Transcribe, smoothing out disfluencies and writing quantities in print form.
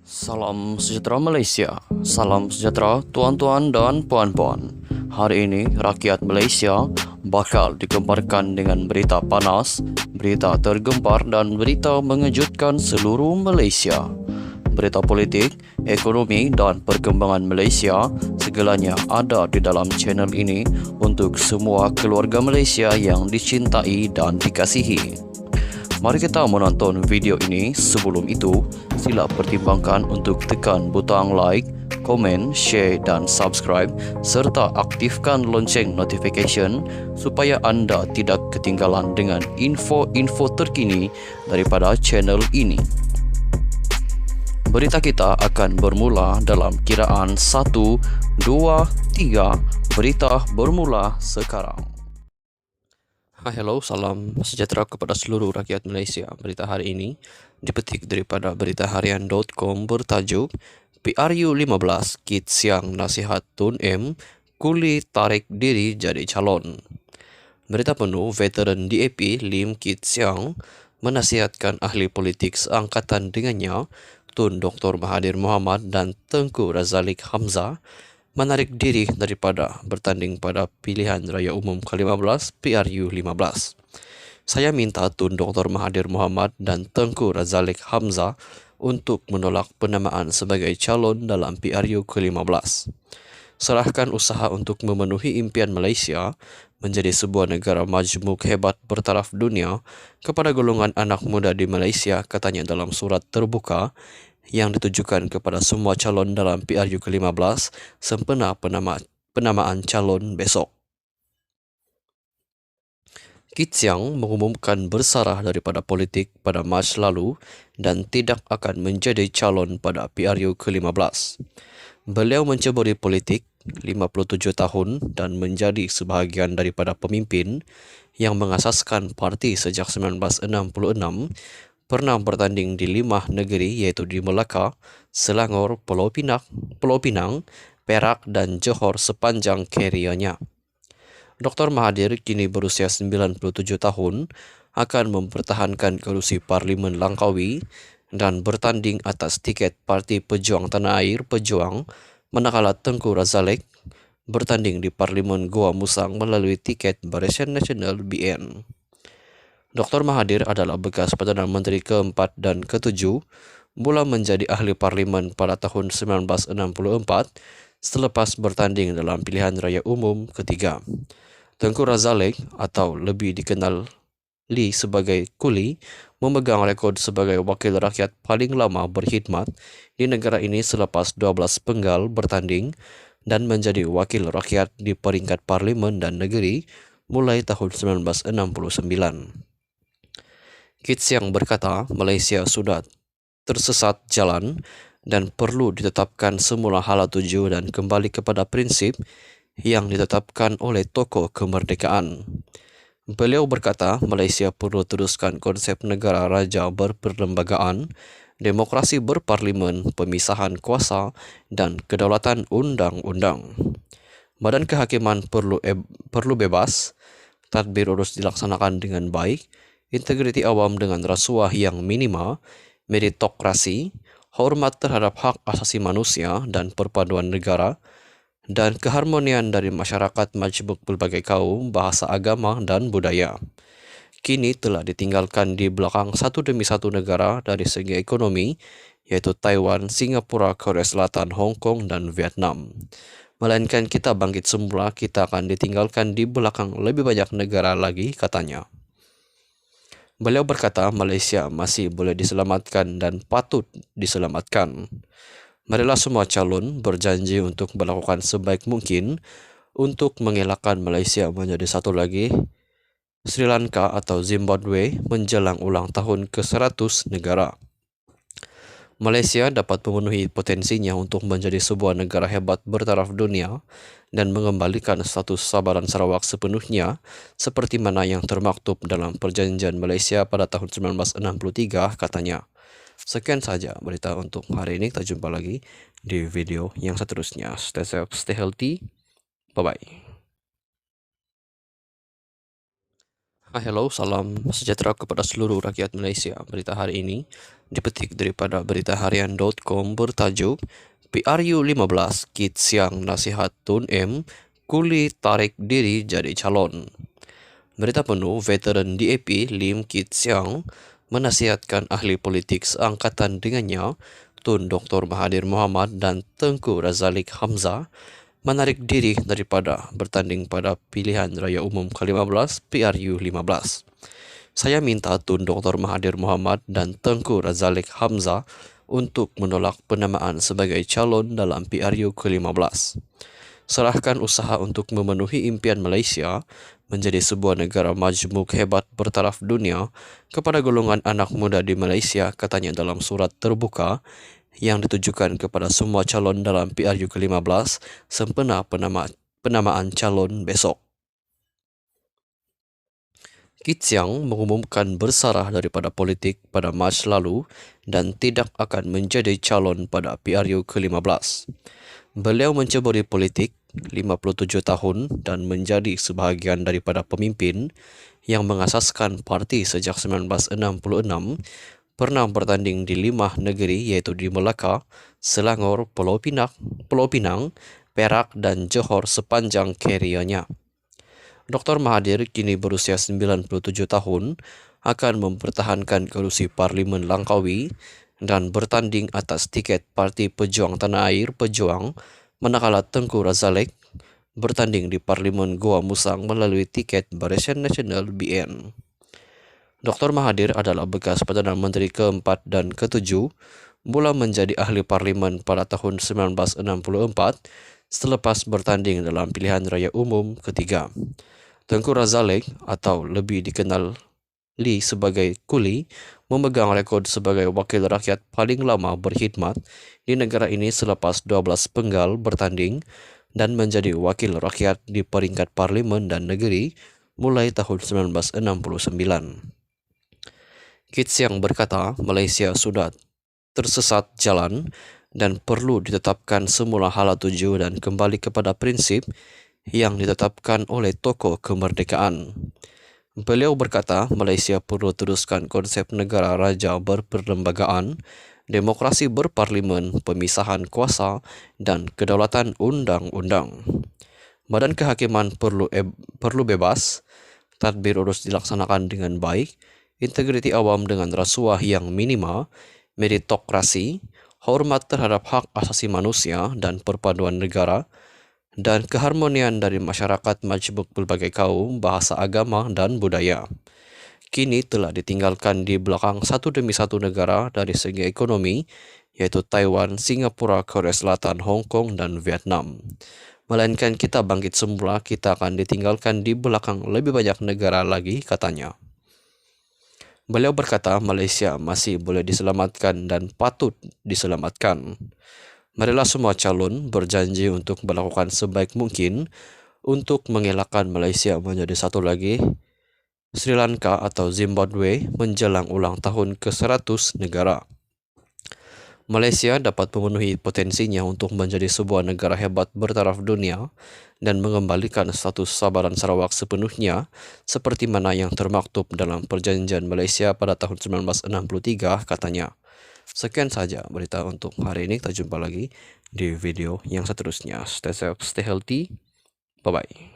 Salam sejahtera Malaysia. Salam sejahtera tuan-tuan dan puan-puan. Hari ini rakyat Malaysia bakal digemparkan dengan berita panas, berita tergempar dan berita mengejutkan seluruh Malaysia. Berita politik, ekonomi dan perkembangan Malaysia segalanya ada di dalam channel ini untuk semua keluarga Malaysia yang dicintai dan dikasihi. Mari kita menonton video ini. Sebelum itu, sila pertimbangkan untuk tekan butang like, komen, share dan subscribe serta aktifkan lonceng notification supaya anda tidak ketinggalan dengan info-info terkini daripada channel ini. Berita kita akan bermula dalam kiraan 1, 2, 3. Berita bermula sekarang. Hello, salam sejahtera kepada seluruh rakyat Malaysia. Berita hari ini dipetik daripada beritaharian.com bertajuk PRU 15 Kit Siang Nasihat Tun M Kuli Tarik Diri Jadi Calon. Berita penuh, veteran DAP Lim Kit Siang menasihatkan ahli politik seangkatan dengannya Tun Dr. Mahathir Mohamad dan Tengku Razaleigh Hamzah menarik diri daripada bertanding pada pilihan raya umum ke-15 PRU 15. Saya minta Tun Dr. Mahathir Mohamad dan Tengku Razaleigh Hamzah untuk menolak penamaan sebagai calon dalam PRU ke-15. Serahkan usaha untuk memenuhi impian Malaysia menjadi sebuah negara majmuk hebat bertaraf dunia kepada golongan anak muda di Malaysia, katanya dalam surat terbuka yang ditujukan kepada semua calon dalam PRU ke-15 sempena penamaan calon besok. Kit Siang mengumumkan bersarah daripada politik pada Mac lalu dan tidak akan menjadi calon pada PRU ke-15. Beliau menceburi politik 57 tahun dan menjadi sebahagian daripada pemimpin yang mengasaskan parti sejak 1966, pernah bertanding di 5 negeri iaitu di Melaka, Selangor, Pulau Pinang, Perak dan Johor sepanjang kerjanya. Dr. Mahathir kini berusia 97 tahun akan mempertahankan kerusi Parlimen Langkawi dan bertanding atas tiket Parti Pejuang Tanah Air Pejuang, manakala Tengku Razaleigh bertanding di Parlimen Goa Musang melalui tiket Barisan Nasional BN. Dr. Mahathir adalah bekas Perdana Menteri keempat dan ketujuh, mula menjadi ahli parlimen pada tahun 1964 selepas bertanding dalam pilihan raya umum ketiga. Tengku Razaleigh atau lebih dikenal sebagai Kuli memegang rekod sebagai wakil rakyat paling lama berkhidmat di negara ini selepas 12 penggal bertanding dan menjadi wakil rakyat di peringkat parlimen dan negeri mulai tahun 1969. Kit Siang berkata Malaysia sudah tersesat jalan dan perlu ditetapkan semula hala tuju dan kembali kepada prinsip yang ditetapkan oleh tokoh kemerdekaan. Beliau berkata Malaysia perlu teruskan konsep negara raja berperlembagaan, demokrasi berparlimen, pemisahan kuasa dan kedaulatan undang-undang. Badan kehakiman perlu bebas, tadbir urus dilaksanakan dengan baik, integriti awam dengan rasuah yang minima, meritokrasi, hormat terhadap hak asasi manusia dan perpaduan negara, dan keharmonian dari masyarakat majmuk berbagai kaum, bahasa, agama, dan budaya. Kini telah ditinggalkan di belakang satu demi satu negara dari segi ekonomi, yaitu Taiwan, Singapura, Korea Selatan, Hong Kong, dan Vietnam. Melainkan kita bangkit semula, kita akan ditinggalkan di belakang lebih banyak negara lagi, katanya. Beliau berkata Malaysia masih boleh diselamatkan dan patut diselamatkan. Marilah semua calon berjanji untuk melakukan sebaik mungkin untuk mengelakkan Malaysia menjadi satu lagi Sri Lanka atau Zimbabwe menjelang ulang tahun ke-100 negara. Malaysia dapat memenuhi potensinya untuk menjadi sebuah negara hebat bertaraf dunia dan mengembalikan status Sabaran Sarawak sepenuhnya seperti mana yang termaktub dalam Perjanjian Malaysia pada tahun 1963, katanya. Sekian saja berita untuk hari ini. Kita jumpa lagi di video yang seterusnya. Stay safe, stay healthy. Bye-bye. Hello, salam sejahtera kepada seluruh rakyat Malaysia. Berita hari ini Dipetik daripada beritaharian.com bertajuk PRU 15 Kit Siang Nasihat Tun M Kuli Tarik Diri Jadi Calon. Berita penuh, veteran DAP Lim Kit Siang menasihatkan ahli politik seangkatan dengannya Tun Dr. Mahathir Mohamad dan Tengku Razaleigh Hamzah menarik diri daripada bertanding pada pilihan raya umum ke-15 PRU 15. Saya minta Tun Dr. Mahathir Mohamad dan Tengku Razaleigh Hamzah untuk menolak penamaan sebagai calon dalam PRU ke-15. Serahkan usaha untuk memenuhi impian Malaysia menjadi sebuah negara majmuk hebat bertaraf dunia kepada golongan anak muda di Malaysia, katanya dalam surat terbuka yang ditujukan kepada semua calon dalam PRU ke-15 sempena penamaan calon besok. Kit Siang mengumumkan bersarah daripada politik pada Mac lalu dan tidak akan menjadi calon pada PRU ke-15. Beliau menceburi politik 57 tahun dan menjadi sebahagian daripada pemimpin yang mengasaskan parti sejak 1966, pernah bertanding di 5 negeri iaitu di Melaka, Selangor, Pulau Pinang, Perak dan Johor sepanjang karirnya. Dr. Mahathir kini berusia 97 tahun akan mempertahankan kerusi Parlimen Langkawi dan bertanding atas tiket Parti Pejuang Tanah Air Pejuang, manakala Tengku Razaleigh bertanding di Parlimen Goa Musang melalui tiket Barisan Nasional BN. Dr. Mahathir adalah bekas Perdana Menteri keempat dan ketujuh, mula menjadi ahli parlimen pada tahun 1964 selepas bertanding dalam pilihan raya umum ketiga. Tengku Razaleigh atau lebih dikenal sebagai Kuli memegang rekod sebagai wakil rakyat paling lama berkhidmat di negara ini selepas 12 penggal bertanding dan menjadi wakil rakyat di peringkat parlimen dan negeri mulai tahun 1969. Kit Siang berkata Malaysia sudah tersesat jalan dan perlu ditetapkan semula hala tuju dan kembali kepada prinsip yang ditetapkan oleh tokoh kemerdekaan. Beliau berkata Malaysia perlu teruskan konsep negara raja berperlembagaan, demokrasi berparlimen, pemisahan kuasa dan kedaulatan undang-undang. Badan kehakiman perlu bebas, tadbir urus dilaksanakan dengan baik, integriti awam dengan rasuah yang minima, meritokrasi, hormat terhadap hak asasi manusia dan perpaduan negara, dan keharmonian dari masyarakat majmuk berbagai kaum, bahasa, agama, dan budaya. Kini telah ditinggalkan di belakang satu demi satu negara dari segi ekonomi, yaitu Taiwan, Singapura, Korea Selatan, Hong Kong, dan Vietnam. Melainkan kita bangkit semula, kita akan ditinggalkan di belakang lebih banyak negara lagi, katanya. Beliau berkata Malaysia masih boleh diselamatkan dan patut diselamatkan. Marilah semua calon berjanji untuk melakukan sebaik mungkin untuk mengelakkan Malaysia menjadi satu lagi Sri Lanka atau Zimbabwe menjelang ulang tahun ke-100 negara. Malaysia dapat memenuhi potensinya untuk menjadi sebuah negara hebat bertaraf dunia dan mengembalikan status Sabaran Sarawak sepenuhnya seperti mana yang termaktub dalam Perjanjian Malaysia pada tahun 1963, katanya. Sekian saja berita untuk hari ini. Kita jumpa lagi di video yang seterusnya. Stay safe, stay healthy. Bye-bye.